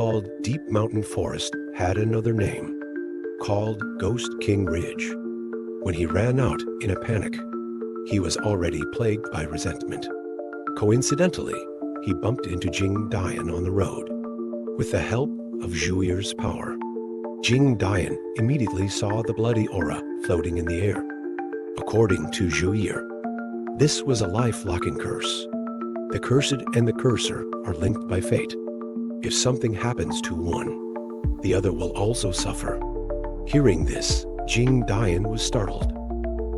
called Deep Mountain Forest had another name, called Ghost King Ridge. When he ran out in a panic, he was already plagued by resentment. Coincidentally, he bumped into Jing Dian on the road. With the help of Zhuir's power, Jing Dian immediately saw the bloody aura floating in the air. According to Zhuir, this was a life-locking curse. The cursed and the cursor are linked by fate. If something happens to one, the other will also suffer. Hearing this, Jing Dian was startled.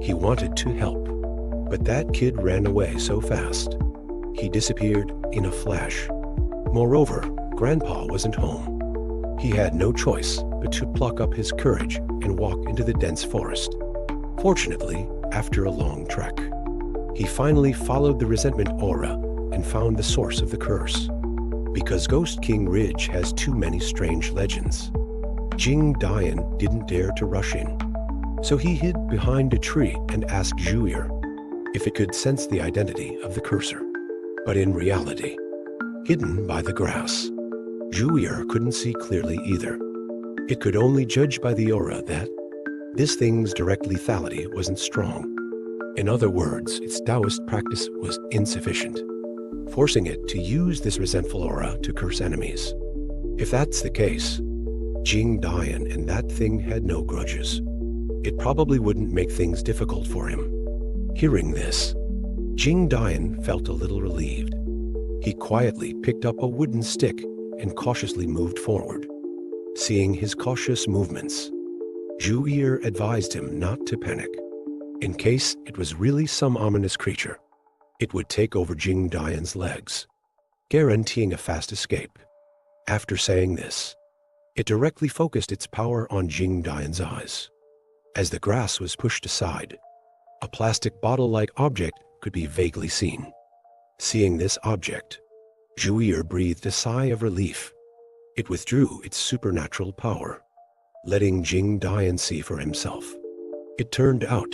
He wanted to help, but that kid ran away so fast. He disappeared in a flash. Moreover, Grandpa wasn't home. He had no choice but to pluck up his courage and walk into the dense forest. Fortunately, after a long trek, he finally followed the resentment aura and found the source of the curse. Because Ghost King Ridge has too many strange legends, Jing Dian didn't dare to rush in. So he hid behind a tree and asked Zhuir if it could sense the identity of the cursor. But in reality, hidden by the grass, Zhuir couldn't see clearly either. It could only judge by the aura that this thing's direct lethality wasn't strong. In other words, its Taoist practice was insufficient, forcing it to use this resentful aura to curse enemies. If that's the case, Jing Dian and that thing had no grudges. It probably wouldn't make things difficult for him. Hearing this, Jing Dian felt a little relieved. He quietly picked up a wooden stick and cautiously moved forward. Seeing his cautious movements, Zhuir advised him not to panic. In case it was really some ominous creature, it would take over Jing Dian's legs, guaranteeing a fast escape. After saying this, it directly focused its power on Jing Dian's eyes. As the grass was pushed aside, a plastic bottle-like object could be vaguely seen. Seeing this object, Zhuir breathed a sigh of relief. It withdrew its supernatural power, letting Jing Dian see for himself. It turned out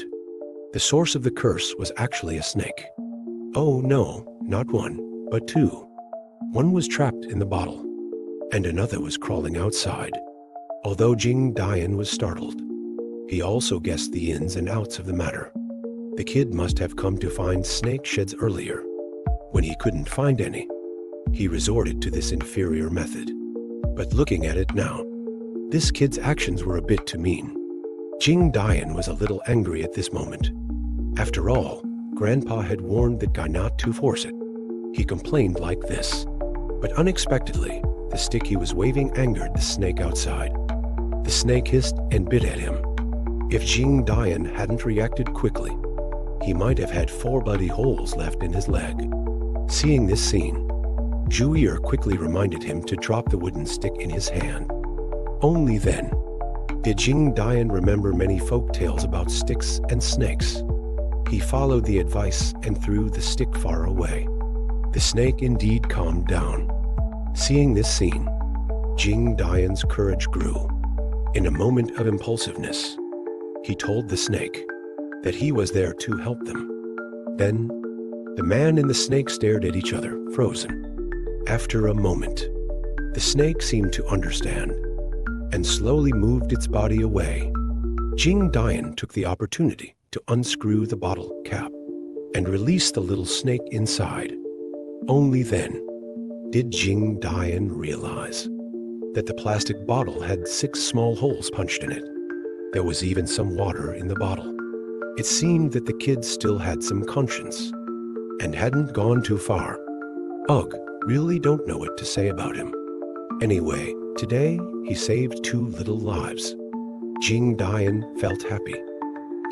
the source of the curse was actually a snake. Oh no, not one, but two. One was trapped in the bottle, and another was crawling outside. Although Jing Dian was startled, he also guessed the ins and outs of the matter. The kid must have come to find snake sheds earlier. When he couldn't find any, he resorted to this inferior method. But looking at it now, this kid's actions were a bit too mean. Jing Dian was a little angry at this moment. After all, Grandpa had warned that guy not to force it. He complained like this, but unexpectedly, the stick he was waving angered the snake outside. The snake hissed and bit at him. If Jing Dian hadn't reacted quickly, he might have had 4 bloody holes left in his leg. Seeing this scene, Zhuir quickly reminded him to drop the wooden stick in his hand. Only then did Jing Dian remember many folk tales about sticks and snakes. He followed the advice and threw the stick far away. The snake indeed calmed down. Seeing this scene, Jing Dian's courage grew. In a moment of impulsiveness, he told the snake that he was there to help them. Then, the man and the snake stared at each other, frozen. After a moment, the snake seemed to understand and slowly moved its body away. Jing Dian took the opportunity to unscrew the bottle cap and release the little snake inside. Only then did Jing Dian realize that the plastic bottle had 6 small holes punched in it. There was even some water in the bottle. It seemed that the kid still had some conscience and hadn't gone too far. Ugh, really don't know what to say about him. Anyway, today he saved 2 little lives. Jing Dian felt happy.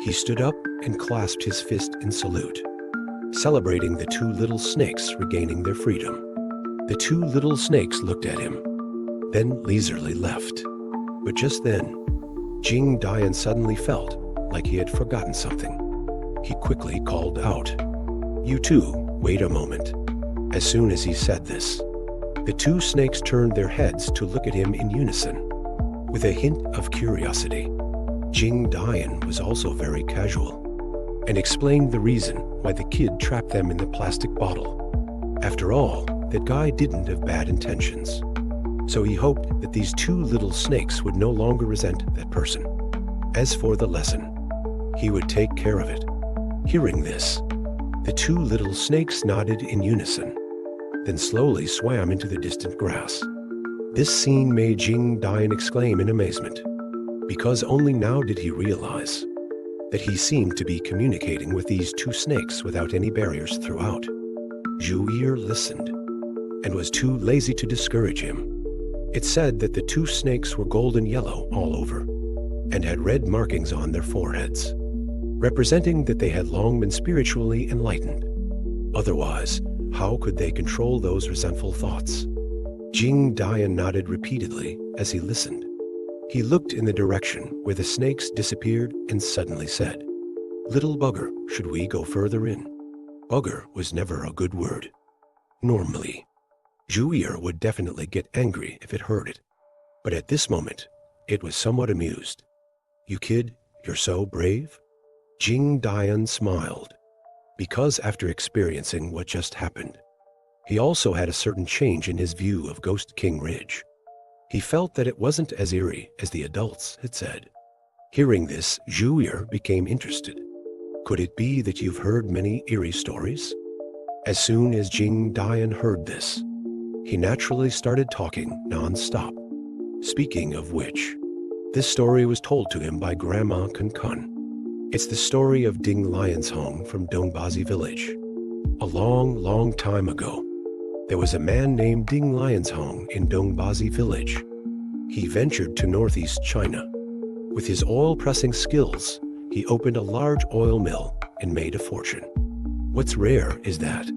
He stood up and clasped his fist in salute, celebrating the 2 little snakes regaining their freedom. The 2 little snakes looked at him, then leisurely left. But just then, Jing Dian suddenly felt like he had forgotten something. He quickly called out, "You two, wait a moment." As soon as he said this, the 2 snakes turned their heads to look at him in unison. With a hint of curiosity, Jing Dian was also very casual and explained the reason why the kid trapped them in the plastic bottle. After all, that guy didn't have bad intentions. So he hoped that these two little snakes would no longer resent that person. As for the lesson, he would take care of it. Hearing this, the two little snakes nodded in unison, then slowly swam into the distant grass. This scene made Jing Dian exclaim in amazement, because only now did he realize that he seemed to be communicating with these two snakes without any barriers throughout. Zhu Yi listened and was too lazy to discourage him. It said that the two snakes were golden yellow all over and had red markings on their foreheads, representing that they had long been spiritually enlightened. Otherwise, how could they control those resentful thoughts? Jing Dian nodded repeatedly as he listened. He looked in the direction where the snakes disappeared and suddenly said, "Little bugger, should we go further in?" Bugger was never a good word. Normally, Zhu Yi would definitely get angry if it heard it, but at this moment, it was somewhat amused. "You kid, you're so brave?" Jing Dian smiled, because after experiencing what just happened, he also had a certain change in his view of Ghost King Ridge. He felt that it wasn't as eerie as the adults had said. Hearing this, Zhu Yi became interested. "Could it be that you've heard many eerie stories?" As soon as Jing Dian heard this, he naturally started talking non-stop. Speaking of which, this story was told to him by Grandma Kun Kun. It's the story of Ding Lianshong from Dongbazi village. A long, long time ago, there was a man named Ding Lianshong in Dongbazi village. He ventured to northeast China. With his oil-pressing skills, he opened a large oil mill and made a fortune. What's rare is that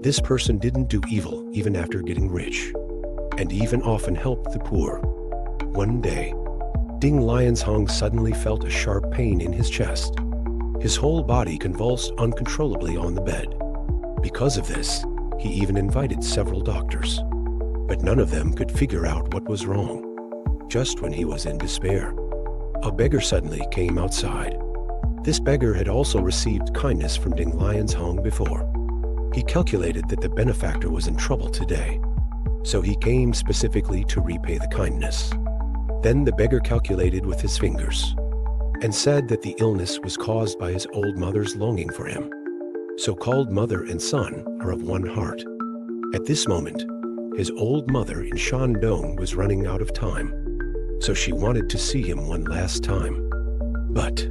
this person didn't do evil even after getting rich, and even often helped the poor. One day, Ding Lianshong suddenly felt a sharp pain in his chest. His whole body convulsed uncontrollably on the bed. Because of this, he even invited several doctors, but none of them could figure out what was wrong. Just when he was in despair, a beggar suddenly came outside. This beggar had also received kindness from Ding Lianshong before. He calculated that the benefactor was in trouble today, so he came specifically to repay the kindness. Then the beggar calculated with his fingers and said that the illness was caused by his old mother's longing for him. So-called mother and son are of one heart. At this moment, his old mother in Shandong was running out of time, so she wanted to see him one last time. But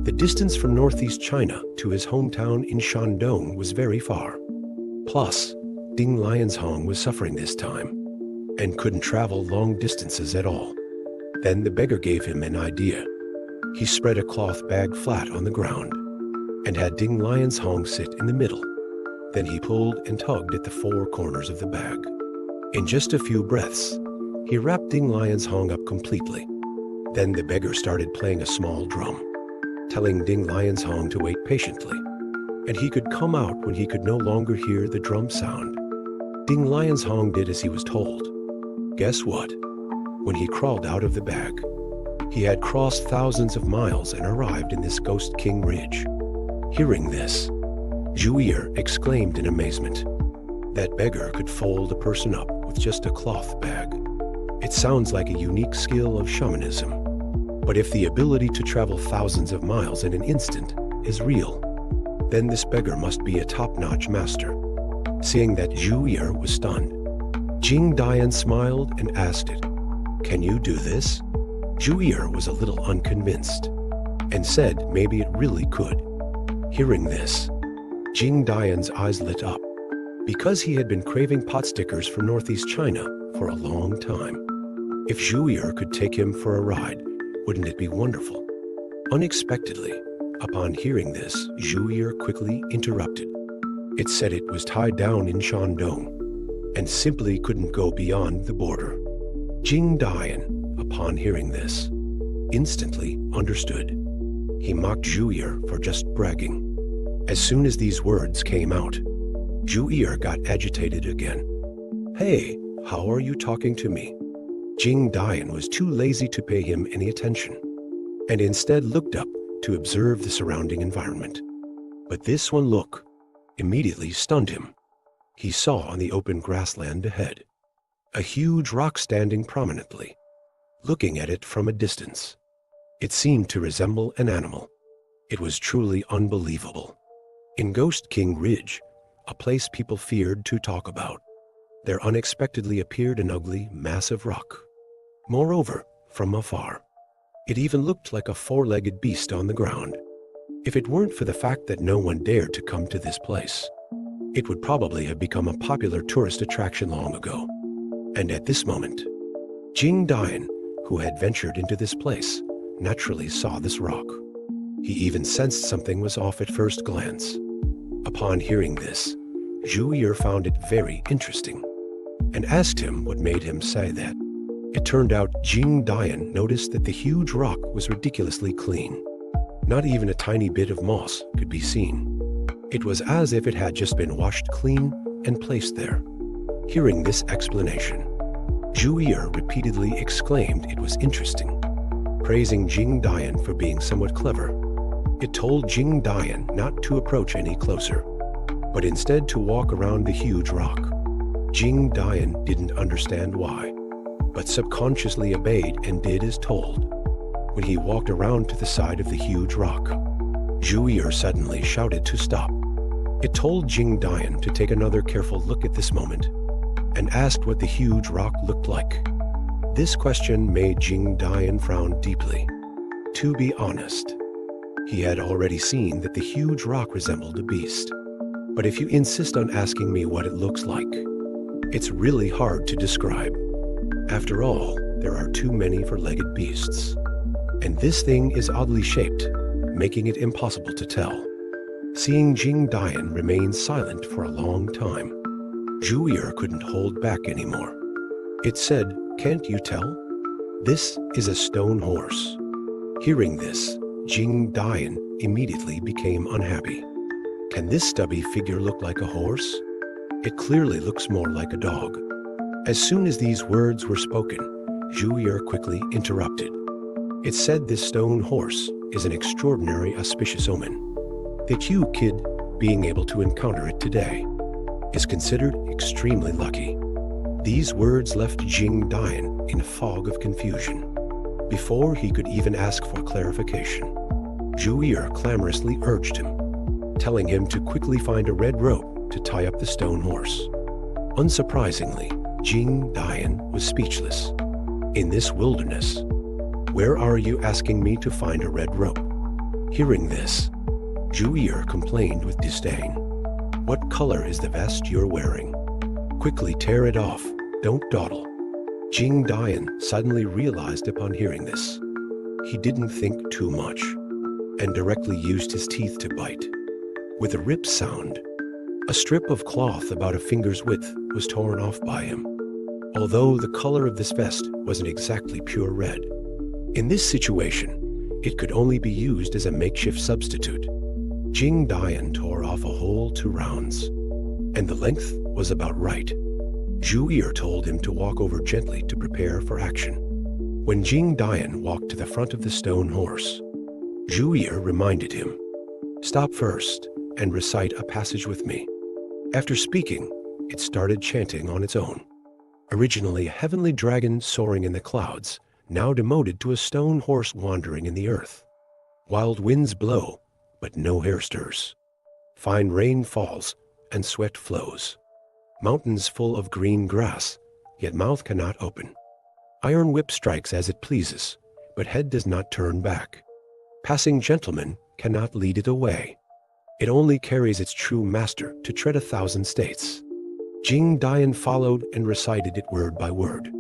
the distance from northeast China to his hometown in Shandong was very far. Plus, Ding Lianshong was suffering this time and couldn't travel long distances at all. Then the beggar gave him an idea. He spread a cloth bag flat on the ground and had Ding Lianshong sit in the middle. Then he pulled and tugged at the four corners of the bag. In just a few breaths, he wrapped Ding Lianshong up completely. Then the beggar started playing a small drum, telling Ding Lianshong to wait patiently, and he could come out when he could no longer hear the drum sound. Ding Lianshong did as he was told. Guess what? When he crawled out of the bag, he had crossed thousands of miles and arrived in this Ghost King Ridge. Hearing this, Zhu Yi exclaimed in amazement. That beggar could fold a person up with just a cloth bag. It sounds like a unique skill of shamanism. But if the ability to travel thousands of miles in an instant is real, then this beggar must be a top-notch master. Seeing that Zhu Yi was stunned, Jing Dian smiled and asked it, "Can you do this?" Zhu Yi was a little unconvinced and said maybe it really could. Hearing this, Jing Dian's eyes lit up, because he had been craving pot stickers from northeast China for a long time. If Zhu Yi could take him for a ride, wouldn't it be wonderful? Unexpectedly, upon hearing this, Zhu Yi quickly interrupted. It said it was tied down in Shandong and simply couldn't go beyond the border. Jing Dian, upon hearing this, instantly understood. He mocked Zhu Yi for just bragging. As soon as these words came out, Zhu Yi got agitated again. "Hey, how are you talking to me?" Jing Dian was too lazy to pay him any attention, and instead looked up to observe the surrounding environment. But this one look immediately stunned him. He saw on the open grassland ahead a huge rock standing prominently, looking at it from a distance. It seemed to resemble an animal. It was truly unbelievable. In Ghost King Ridge, a place people feared to talk about, there unexpectedly appeared an ugly, massive rock. Moreover, from afar, it even looked like a four-legged beast on the ground. If it weren't for the fact that no one dared to come to this place, it would probably have become a popular tourist attraction long ago. And at this moment, Jing Dian, who had ventured into this place, naturally saw this rock. He even sensed something was off at first glance. Upon hearing this, Zhu Yi found it very interesting and asked him what made him say that. It turned out Jing Dian noticed that the huge rock was ridiculously clean. Not even a tiny bit of moss could be seen. It was as if it had just been washed clean and placed there. Hearing this explanation, Zhu Yi repeatedly exclaimed it was interesting, praising Jing Dian for being somewhat clever. It told Jing Dian not to approach any closer, but instead to walk around the huge rock. Jing Dian didn't understand why, but subconsciously obeyed and did as told. When he walked around to the side of the huge rock, Zhu Yi suddenly shouted to stop. It told Jing Dian to take another careful look at this moment, and asked what the huge rock looked like. This question made Jing Dian frown deeply. To be honest, he had already seen that the huge rock resembled a beast. But if you insist on asking me what it looks like, it's really hard to describe. After all, there are too many four-legged beasts. And this thing is oddly shaped, making it impossible to tell. Seeing Jing Dian remain silent for a long time, Zhu Yi couldn't hold back anymore. It said, "Can't you tell? This is a stone horse." Hearing this, Jing Dian immediately became unhappy. Can this stubby figure look like a horse? It clearly looks more like a dog. As soon as these words were spoken, Zhu Yi quickly interrupted. It said this stone horse is an extraordinary auspicious omen. That you, kid, being able to encounter it today, is considered extremely lucky. These words left Jing Dian in a fog of confusion. Before he could even ask for clarification, Zhu Yi clamorously urged him, telling him to quickly find a red rope to tie up the stone horse. Unsurprisingly, Jing Dian was speechless. In this wilderness, where are you asking me to find a red rope? Hearing this, Zhu Yi complained with disdain. What color is the vest you're wearing? Quickly tear it off, don't dawdle. Jing Dian suddenly realized upon hearing this. He didn't think too much, and directly used his teeth to bite. With a rip sound, a strip of cloth about a finger's width was torn off by him. Although the color of this vest wasn't exactly pure red, in this situation, it could only be used as a makeshift substitute. Jing Dian tore off a whole 2 rounds, and the length was about right. Zhu Yi told him to walk over gently to prepare for action. When Jing Dian walked to the front of the stone horse, Zhu Yi reminded him, "Stop first and recite a passage with me." After speaking, it started chanting on its own. Originally a heavenly dragon soaring in the clouds, now demoted to a stone horse wandering in the earth. Wild winds blow, but no hair stirs. Fine rain falls, and sweat flows. Mountains full of green grass, yet mouth cannot open. Iron whip strikes as it pleases, but head does not turn back. Passing gentleman cannot lead it away. It only carries its true master to tread 1,000 states. Jing Dian followed and recited it word by word.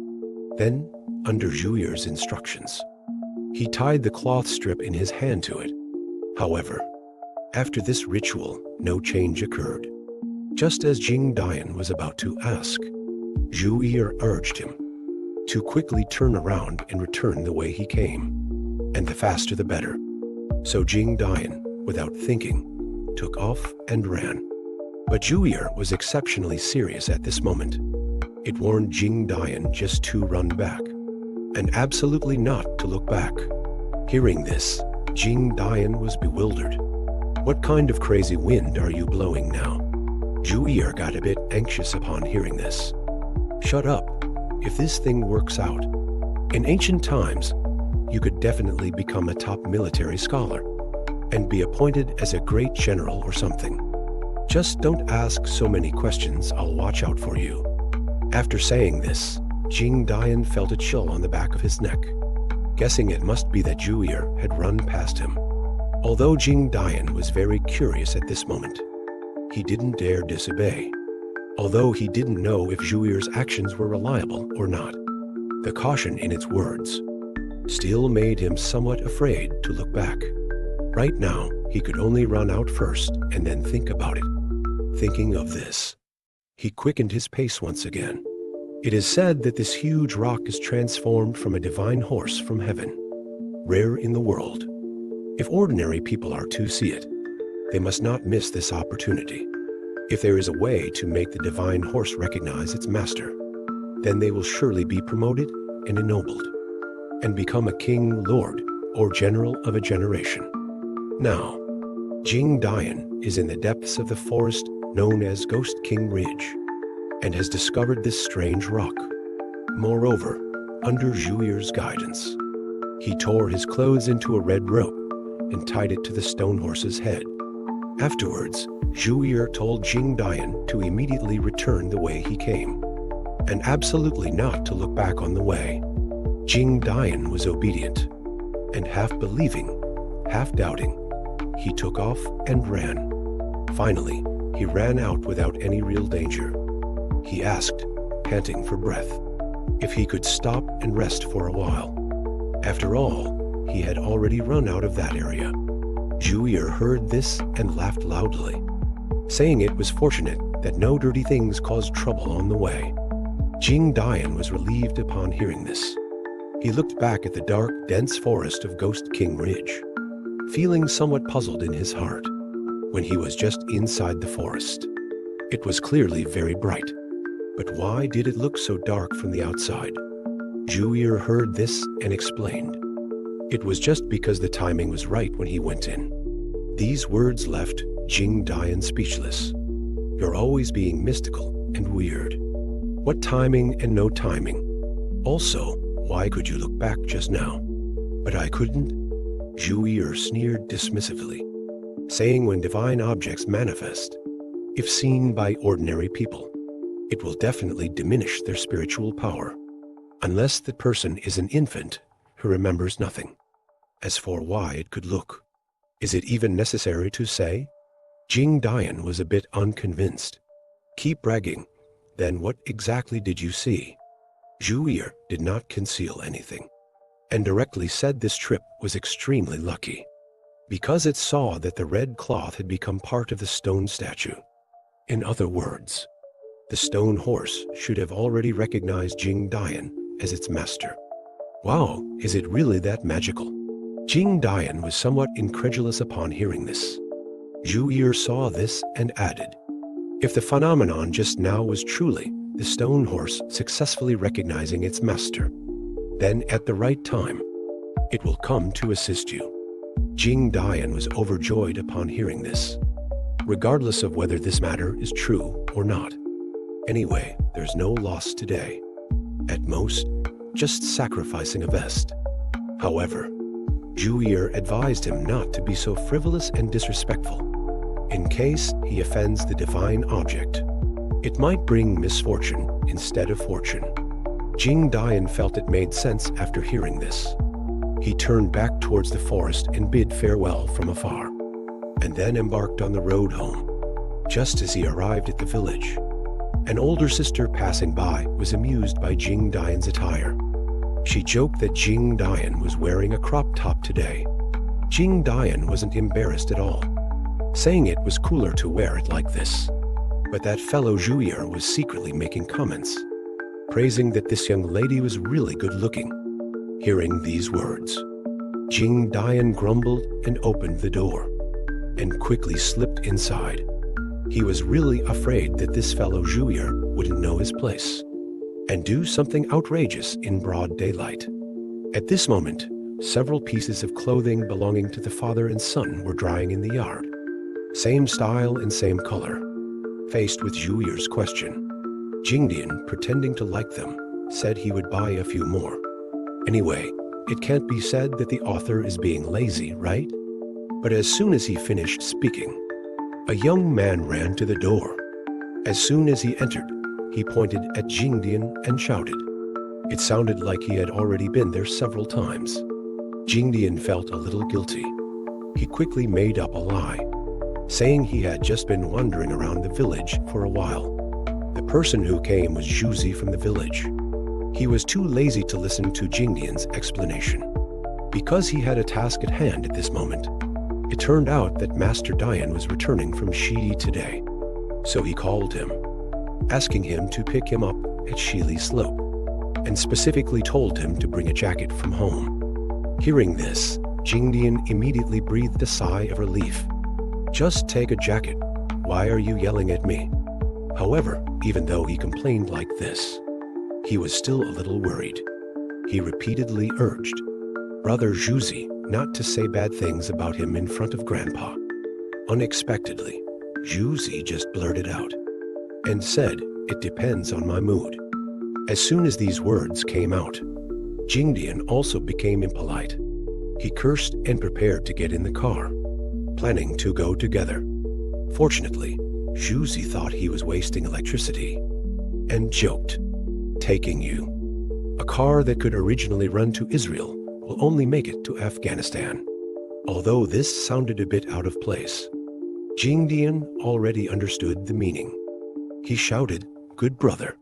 Then, under Zhu Yi's instructions, he tied the cloth strip in his hand to it. However, after this ritual, no change occurred. Just as Jing Dian was about to ask, Zhu Yi urged him to quickly turn around and return the way he came, and the faster the better. So Jing Dian, without thinking, took off and ran. But Zhu Yi was exceptionally serious at this moment. It warned Jing Dian just to run back, and absolutely not to look back. Hearing this, Jing Dian was bewildered. What kind of crazy wind are you blowing now? Zhu Yi got a bit anxious upon hearing this. Shut up, if this thing works out, in ancient times, you could definitely become a top military scholar and be appointed as a great general or something. Just don't ask so many questions, I'll watch out for you." After saying this, Jing Dian felt a chill on the back of his neck, guessing it must be that Zhu Yi had run past him. Although Jing Dian was very curious at this moment, he didn't dare disobey, although he didn't know if Zhu Yi's actions were reliable or not. The caution in its words still made him somewhat afraid to look back. Right now, he could only run out first and then think about it. Thinking of this, he quickened his pace once again. It is said that this huge rock is transformed from a divine horse from heaven, rare in the world. If ordinary people are to see it, they must not miss this opportunity. If there is a way to make the divine horse recognize its master, then they will surely be promoted and ennobled, and become a king, lord, or general of a generation. Now, Jing Dian is in the depths of the forest known as Ghost King Ridge, and has discovered this strange rock. Moreover, under Zhu Yi's guidance, he tore his clothes into a red rope and tied it to the stone horse's head. Afterwards, Zhu Yi told Jing Dian to immediately return the way he came, and absolutely not to look back on the way. Jing Dian was obedient, and half believing, half doubting, he took off and ran. Finally, he ran out without any real danger. He asked, panting for breath, if he could stop and rest for a while. After all, he had already run out of that area. Zhu Yi heard this and laughed loudly, saying it was fortunate that no dirty things caused trouble on the way. Jing Dian was relieved upon hearing this. He looked back at the dark, dense forest of Ghost King Ridge, feeling somewhat puzzled in his heart. When he was just inside the forest, it was clearly very bright. But why did it look so dark from the outside? Zhu Yi heard this and explained. It was just because the timing was right when he went in. These words left Jing Dian speechless. You're always being mystical and weird. What timing and no timing? Also, why could you look back just now? But I couldn't? Zhu Yi sneered dismissively, saying when divine objects manifest, if seen by ordinary people, it will definitely diminish their spiritual power, unless the person is an infant who remembers nothing. As for why it could look, is it even necessary to say? Jing Dian was a bit unconvinced. Keep bragging. Then what exactly did you see? Zhu Yi did not conceal anything, and directly said this trip was extremely lucky, because it saw that the red cloth had become part of the stone statue. In other words, the stone horse should have already recognized Jing Dian as its master. Wow, is it really that magical? Jing Dian was somewhat incredulous upon hearing this. Zhu Yi saw this and added, if the phenomenon just now was truly the stone horse successfully recognizing its master, then at the right time, it will come to assist you. Jing Dian was overjoyed upon hearing this, regardless of whether this matter is true or not. Anyway, there's no loss today. At most, just sacrificing a vest. However, Zhu Yi advised him not to be so frivolous and disrespectful. In case he offends the divine object, it might bring misfortune instead of fortune. Jing Dian felt it made sense after hearing this. He turned back towards the forest and bid farewell from afar, and then embarked on the road home. Just as he arrived at the village, an older sister passing by was amused by Jing Dian's attire. She joked that Jing Dian was wearing a crop top today. Jing Dian wasn't embarrassed at all, saying it was cooler to wear it like this. But that fellow Zhu Yi was secretly making comments, praising that this young lady was really good looking. Hearing these words, Jing Dian grumbled and opened the door, and quickly slipped inside. He was really afraid that this fellow Zhu Yi wouldn't know his place, and do something outrageous in broad daylight. At this moment, several pieces of clothing belonging to the father and son were drying in the yard. Same style and same color. Faced with Zhu Yi's question, Jing Dian, pretending to like them, said he would buy a few more. Anyway, it can't be said that the author is being lazy, right? But as soon as he finished speaking, a young man ran to the door. As soon as he entered, he pointed at Jingdian and shouted. It sounded like he had already been there several times. Jingdian felt a little guilty. He quickly made up a lie, saying he had just been wandering around the village for a while. The person who came was Zhuzi from the village. He was too lazy to listen to Jingdian's explanation. Because he had a task at hand at this moment, it turned out that Master Dian was returning from Shidi today. So he called him, asking him to pick him up at Shili Slope, and specifically told him to bring a jacket from home. Hearing this, Jingdian immediately breathed a sigh of relief. Just take a jacket. Why are you yelling at me? However, even though he complained like this, he was still a little worried. He repeatedly urged Brother Zhuzi not to say bad things about him in front of Grandpa. Unexpectedly, Zhuzi just blurted out and said, "It depends on my mood." As soon as these words came out, Jingdian also became impolite. He cursed and prepared to get in the car, planning to go together. Fortunately, Zhuzi thought he was wasting electricity and joked, "Taking you. A car that could originally run to Israel will only make it to Afghanistan." Although this sounded a bit out of place, Jingdian already understood the meaning. He shouted, "Good brother,"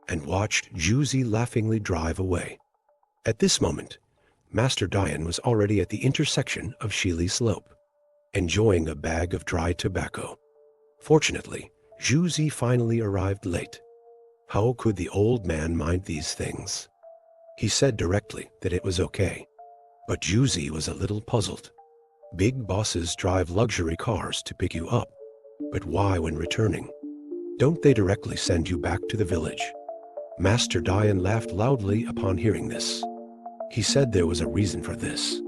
and watched Zhuzi laughingly drive away. At this moment, Master Dian was already at the intersection of Shili Slope, enjoying a bag of dry tobacco. Fortunately, Zhuzi finally arrived late. How could the old man mind these things? He said directly that it was okay, but Zhuzi was a little puzzled. Big bosses drive luxury cars to pick you up, but why when returning? Don't they directly send you back to the village? Master Dian laughed loudly upon hearing this. He said there was a reason for this.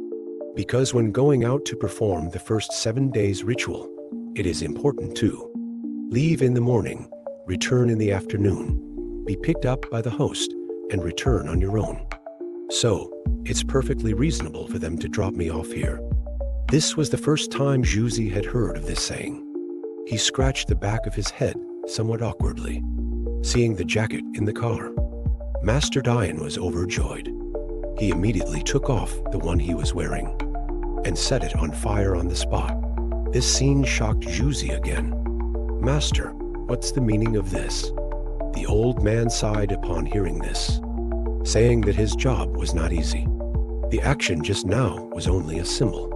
Because when going out to perform the first 7 days ritual, it is important to leave in the morning, return in the afternoon, be picked up by the host, and return on your own. So, it's perfectly reasonable for them to drop me off here. This was the first time Zhuzi had heard of this saying. He scratched the back of his head somewhat awkwardly, seeing the jacket in the car. Master Dian was overjoyed. He immediately took off the one he was wearing and set it on fire on the spot. This scene shocked Zhuzi again. "Master, what's the meaning of this?" The old man sighed upon hearing this, saying that his job was not easy. The action just now was only a symbol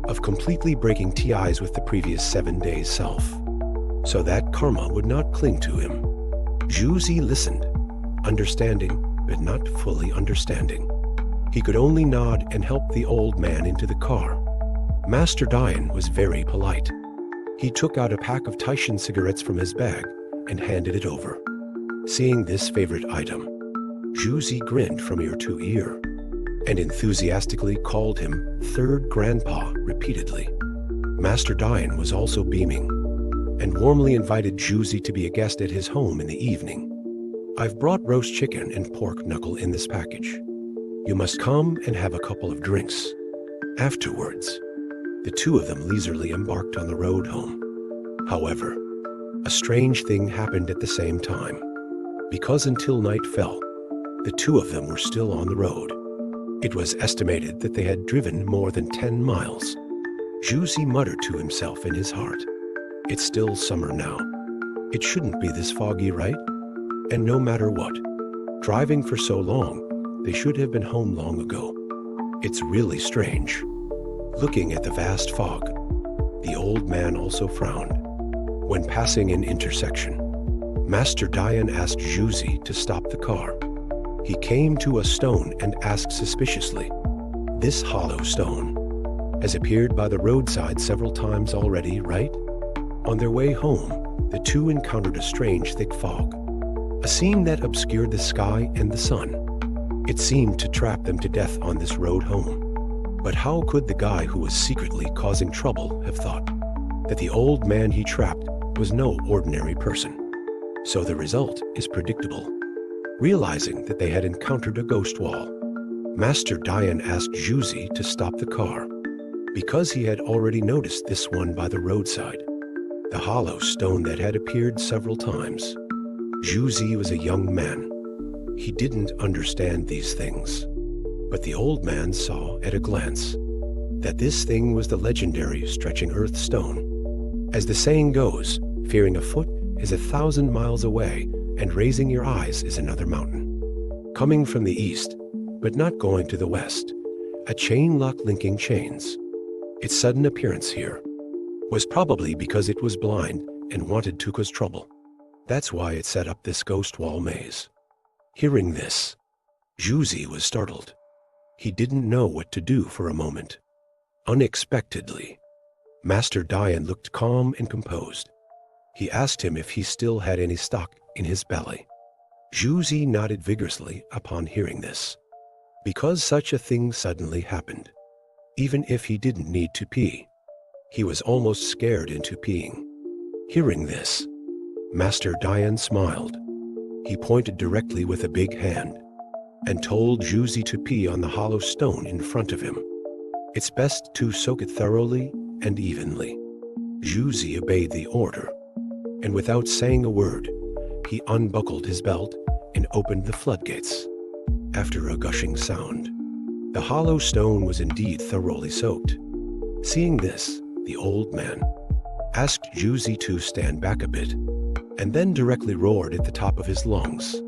of completely breaking ties with the previous 7 days' self, so that karma would not cling to him. Zhuzi listened, understanding but not fully understanding. He could only nod and help the old man into the car. Master Dian was very polite. He took out a pack of Taishan cigarettes from his bag and handed it over. Seeing this favorite item, Zhuzi grinned from ear to ear and enthusiastically called him Third Grandpa repeatedly. Master Dian was also beaming and warmly invited Zhuzi to be a guest at his home in the evening. "I've brought roast chicken and pork knuckle in this package. You must come and have a couple of drinks." Afterwards, the two of them leisurely embarked on the road home. However, a strange thing happened at the same time. Because until night fell, the two of them were still on the road. It was estimated that they had driven more than 10 miles. Zhuzi muttered to himself in his heart, "It's still summer now. It shouldn't be this foggy, right? And no matter what, driving for so long, they should have been home long ago. It's really strange." Looking at the vast fog, the old man also frowned. When passing an intersection, Master Dian asked Zhuzi to stop the car. He came to a stone and asked suspiciously, "This hollow stone has appeared by the roadside several times already, right?" On their way home, the two encountered a strange thick fog, a scene that obscured the sky and the sun. It seemed to trap them to death on this road home. But how could the guy who was secretly causing trouble have thought that the old man he trapped was no ordinary person? So the result is predictable. Realizing that they had encountered a ghost wall, Master Dian asked Juzi to stop the car, because he had already noticed this one by the roadside, the hollow stone that had appeared several times. Juzi was a young man. He didn't understand these things, but the old man saw at a glance that this thing was the legendary stretching earth stone. As the saying goes, fearing a foot is 1,000 miles away, and raising your eyes is another mountain. Coming from the east, but not going to the west, a chain lock linking chains. Its sudden appearance here was probably because it was blind and wanted to cause trouble. That's why it set up this ghost wall maze. Hearing this, Juzi was startled. He didn't know what to do for a moment. Unexpectedly, Master Dian looked calm and composed. He asked him if he still had any stock in his belly. Juzi nodded vigorously upon hearing this, because such a thing suddenly happened. Even if he didn't need to pee, he was almost scared into peeing. Hearing this, Master Dian smiled. He pointed directly with a big hand and told Juzi to pee on the hollow stone in front of him. It's best to soak it thoroughly and evenly. Juzi obeyed the order, and without saying a word, he unbuckled his belt and opened the floodgates. After a gushing sound, the hollow stone was indeed thoroughly soaked. Seeing this, the old man asked Juzi to stand back a bit, and then directly roared at the top of his lungs,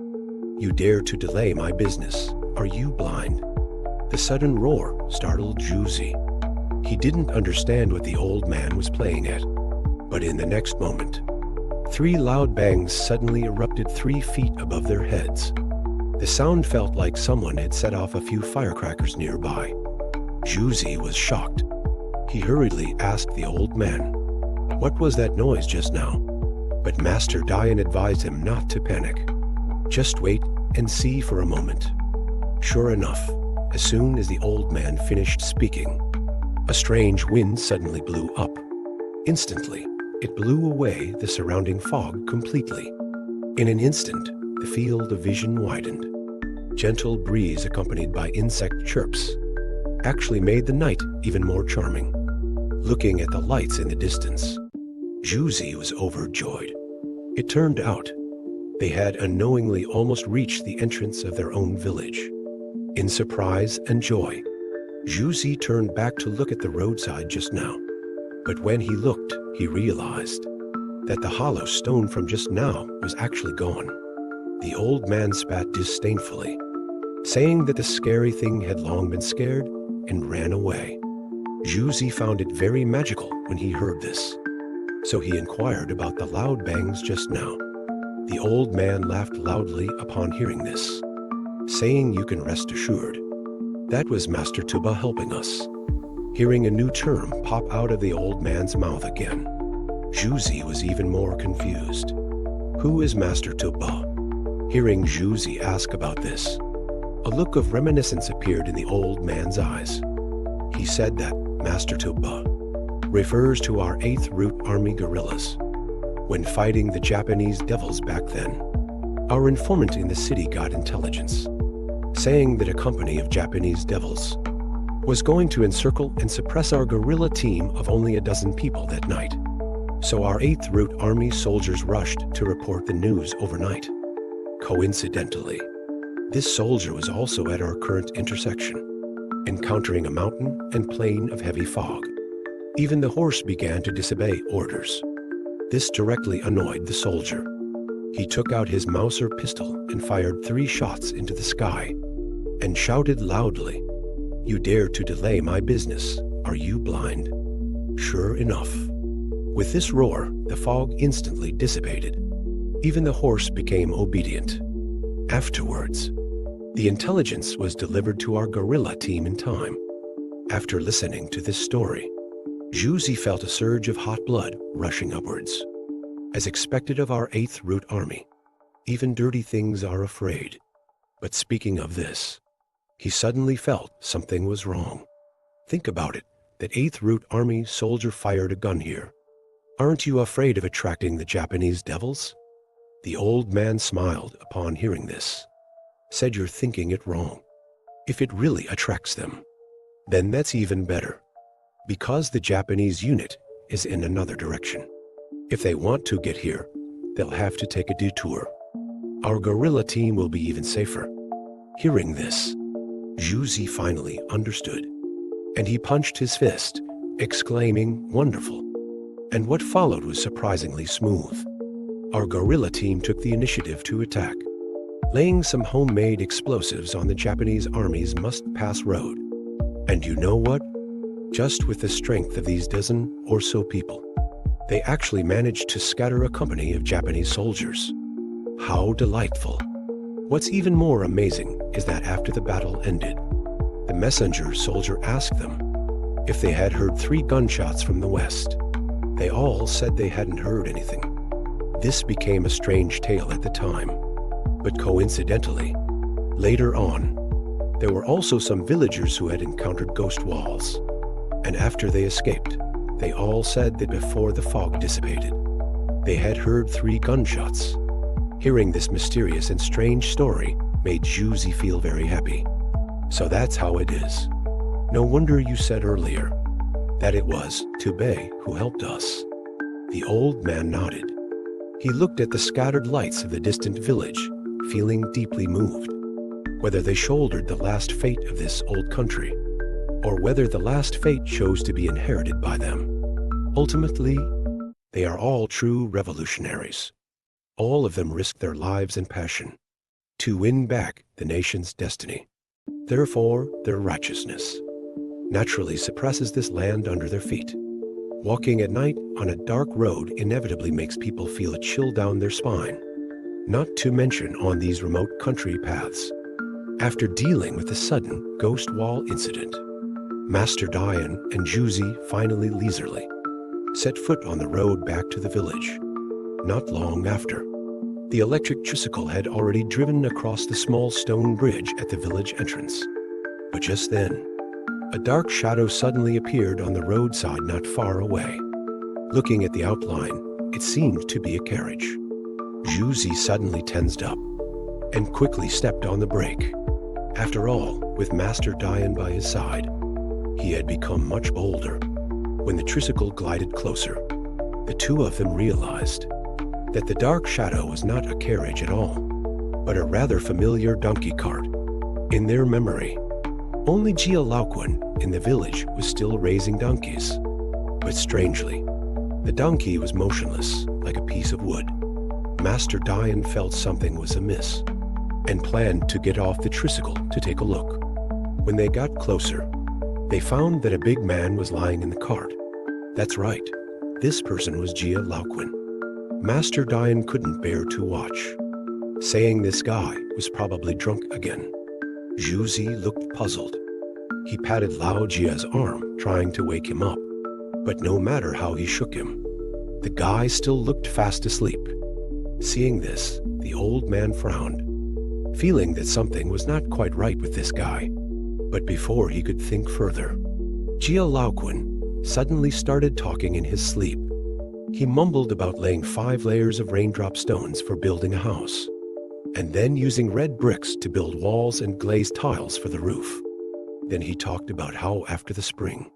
"You dare to delay my business? Are you blind?" The sudden roar startled Juzi. He didn't understand what the old man was playing at, but in the next moment, 3 loud bangs suddenly erupted 3 feet above their heads. The sound felt like someone had set off a few firecrackers nearby. Juzi was shocked. He hurriedly asked the old man, "What was that noise just now?" But Master Dian advised him not to panic. Just wait and see for a moment. Sure enough, as soon as the old man finished speaking, a strange wind suddenly blew up. Instantly, it blew away the surrounding fog completely. In an instant, the field of vision widened. Gentle breeze accompanied by insect chirps actually made the night even more charming. Looking at the lights in the distance, Juzi was overjoyed. It turned out they had unknowingly almost reached the entrance of their own village. In surprise and joy, Juzi turned back to look at the roadside just now. But when he looked, he realized that the hollow stone from just now was actually gone. The old man spat disdainfully, saying that the scary thing had long been scared and ran away. Juzi found it very magical when he heard this, so he inquired about the loud bangs just now. The old man laughed loudly upon hearing this, saying, "You can rest assured. That was Master Tuba helping us." Hearing a new term pop out of the old man's mouth again, Juzi was even more confused. Who is Master Tuba? Hearing Juzi ask about this, a look of reminiscence appeared in the old man's eyes. He said that Master Tuba refers to our 8th Root Army guerrillas. When fighting the Japanese devils back then, our informant in the city got intelligence, saying that a company of Japanese devils was going to encircle and suppress our guerrilla team of only a dozen people that night. So our 8th Root Army soldiers rushed to report the news overnight. Coincidentally, this soldier was also at our current intersection, encountering a mountain and plain of heavy fog. Even the horse began to disobey orders. This directly annoyed the soldier. He took out his Mauser pistol and fired 3 shots into the sky and shouted loudly, "You dare to delay my business? Are you blind?" Sure enough, with this roar, the fog instantly dissipated. Even the horse became obedient. Afterwards, the intelligence was delivered to our guerrilla team in time. After listening to this story, Juzi felt a surge of hot blood rushing upwards. As expected of our 8th Root Army, even dirty things are afraid. But speaking of this, he suddenly felt something was wrong. Think about it, that 8th Root Army soldier fired a gun here. Aren't you afraid of attracting the Japanese devils? The old man smiled upon hearing this. said you're thinking it wrong. If it really attracts them, then that's even better, because the Japanese unit is in another direction. If they want to get here, they'll have to take a detour. Our guerrilla team will be even safer. Hearing this, Juzi finally understood, and he punched his fist, exclaiming, "Wonderful." And what followed was surprisingly smooth. Our guerrilla team took the initiative to attack, laying some homemade explosives on the Japanese army's must-pass road. And you know what? Just with the strength of these dozen or so people, they actually managed to scatter a company of Japanese soldiers. How delightful. What's even more amazing is that after the battle ended, the messenger soldier asked them if they had heard 3 gunshots from the west. They all said they hadn't heard anything. This became a strange tale at the time, but coincidentally, later on, there were also some villagers who had encountered ghost walls, and after they escaped, they all said that before the fog dissipated, they had heard 3 gunshots. Hearing this mysterious and strange story made Juzi feel very happy. So that's how it is. No wonder you said earlier that it was Tubei who helped us. The old man nodded. He looked at the scattered lights of the distant village, feeling deeply moved. Whether they shouldered the last fate of this old country, or whether the last fate chose to be inherited by them, ultimately, they are all true revolutionaries. All of them risked their lives and passion to win back the nation's destiny. Therefore, their righteousness naturally suppresses this land under their feet. Walking at night on a dark road inevitably makes people feel a chill down their spine, not to mention on these remote country paths. After dealing with the sudden ghost wall incident, Master Dian and Juzi finally leisurely set foot on the road back to the village. Not long after, the electric tricycle had already driven across the small stone bridge at the village entrance. But just then, a dark shadow suddenly appeared on the roadside not far away. Looking at the outline, it seemed to be a carriage. Juzi suddenly tensed up and quickly stepped on the brake. After all, with Master Dian by his side, he had become much bolder. When the tricycle glided closer, the two of them realized that the dark shadow was not a carriage at all, but a rather familiar donkey cart. In their memory, only Jia Laoquan in the village was still raising donkeys. But strangely, the donkey was motionless, like a piece of wood. Master Dian felt something was amiss and planned to get off the tricycle to take a look. When they got closer, they found that a big man was lying in the cart. That's right, this person was Jia Laoquan. Master Dian couldn't bear to watch, saying this guy was probably drunk again. Juzi looked puzzled. He patted Lao Jia's arm, trying to wake him up, but no matter how he shook him, the guy still looked fast asleep. Seeing this, the old man frowned, feeling that something was not quite right with this guy. But before he could think further, Jia Laoquan suddenly started talking in his sleep. He mumbled about laying 5 layers of raindrop stones for building a house, and then using red bricks to build walls and glazed tiles for the roof. Then he talked about how after the spring,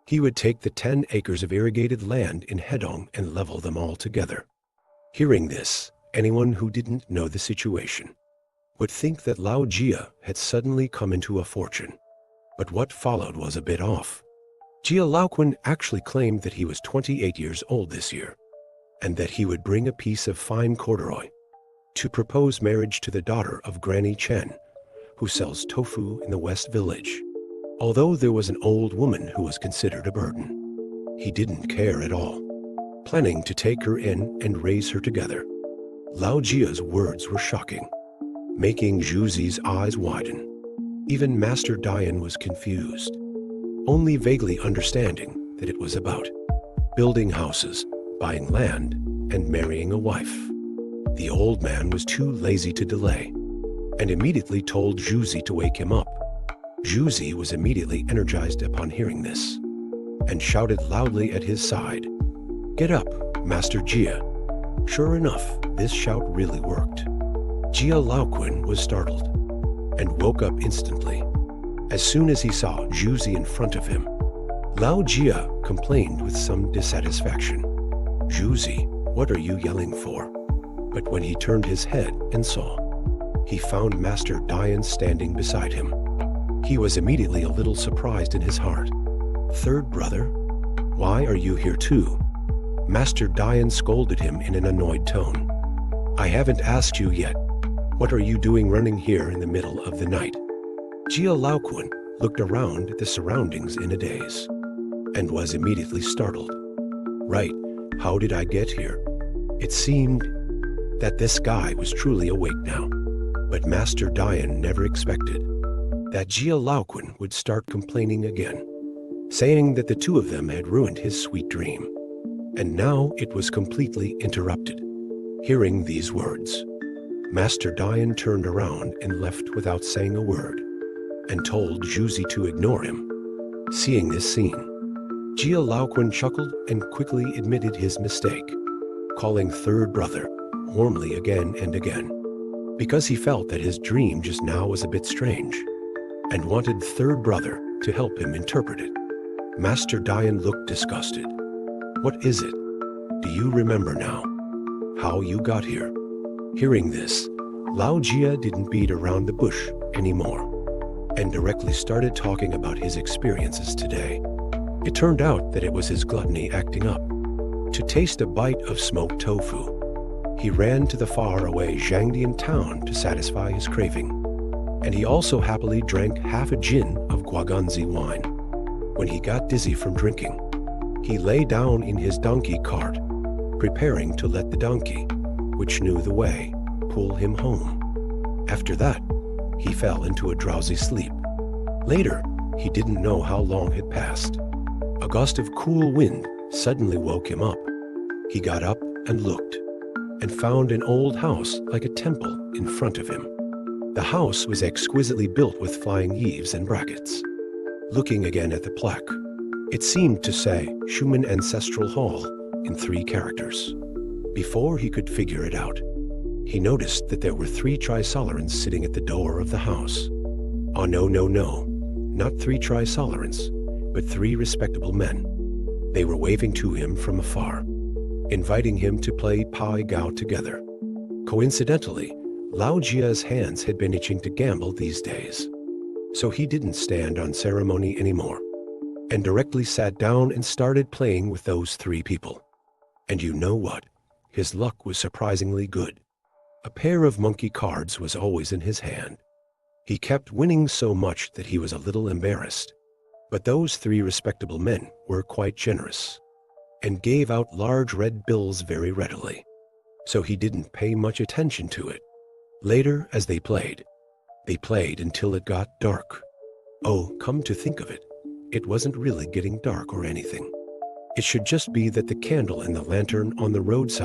he would take the 10 acres of irrigated land in Hedong and level them all together. Hearing this, anyone who didn't know the situation would think that Lao Jia had suddenly come into a fortune. But what followed was a bit off. Jia Laoquan actually claimed that he was 28 years old this year, and that he would bring a piece of fine corduroy to propose marriage to the daughter of Granny Chen, who sells tofu in the West Village. Although there was an old woman who was considered a burden, he didn't care at all, planning to take her in and raise her together. Lao Jia's words were shocking, making Juzi's eyes widen. Even Master Dian was confused, only vaguely understanding that it was about building houses, buying land, and marrying a wife. The old man was too lazy to delay, and immediately told Juzi to wake him up. Juzi was immediately energized upon hearing this, and shouted loudly at his side, "Get up, Master Jia." Sure enough, this shout really worked. Jia Laoquan was startled. and woke up instantly. As soon as he saw Juzi in front of him, Lao Jia complained with some dissatisfaction. "Juzi, what are you yelling for?" But when he turned his head and saw, he found Master Dian standing beside him. He was immediately a little surprised in his heart. "Third brother, why are you here too?" Master Dian scolded him in an annoyed tone. "I haven't asked you yet. What are you doing running here in the middle of the night?" Jia Laoquan looked around at the surroundings in a daze, and was immediately startled. "Right, how did I get here?" It seemed that this guy was truly awake now, but Master Dian never expected that Jia Laoquan would start complaining again, saying that the two of them had ruined his sweet dream, and now it was completely interrupted. Hearing these words, Master Dian turned around and left without saying a word, and told Juzi to ignore him. Seeing this scene, Jia Laoquan chuckled and quickly admitted his mistake, calling third brother warmly again and again, because he felt that his dream just now was a bit strange, and wanted third brother to help him interpret it. Master Dian looked disgusted. "What is it? Do you remember now how you got here?" Hearing this, Lao Jia didn't beat around the bush anymore, and directly started talking about his experiences today. It turned out that it was his gluttony acting up. To taste a bite of smoked tofu, he ran to the far-away Zhangdian town to satisfy his craving, and he also happily drank half a jin of Guaganzi wine. When he got dizzy from drinking, he lay down in his donkey cart, preparing to let the donkey, which knew the way, pull him home. After that, he fell into a drowsy sleep. Later, he didn't know how long had passed. A gust of cool wind suddenly woke him up. He got up and looked, and found an old house like a temple in front of him. The house was exquisitely built with flying eaves and brackets. Looking again at the plaque, it seemed to say Schumann Ancestral Hall in 3 characters. Before he could figure it out, he noticed that there were 3 Trisolarans sitting at the door of the house. Oh no, not 3 Trisolarans, but 3 respectable men. They were waving to him from afar, inviting him to play Pai Gao together. Coincidentally, Lao Jia's hands had been itching to gamble these days, so he didn't stand on ceremony anymore, and directly sat down and started playing with those 3 people. And you know what? His luck was surprisingly good. A pair of monkey cards was always in his hand. He kept winning so much that he was a little embarrassed. But those 3 respectable men were quite generous, and gave out large red bills very readily, so he didn't pay much attention to it. Later, as they played until it got dark. Oh, come to think of it, it wasn't really getting dark or anything. It should just be that the candle and the lantern on the roadside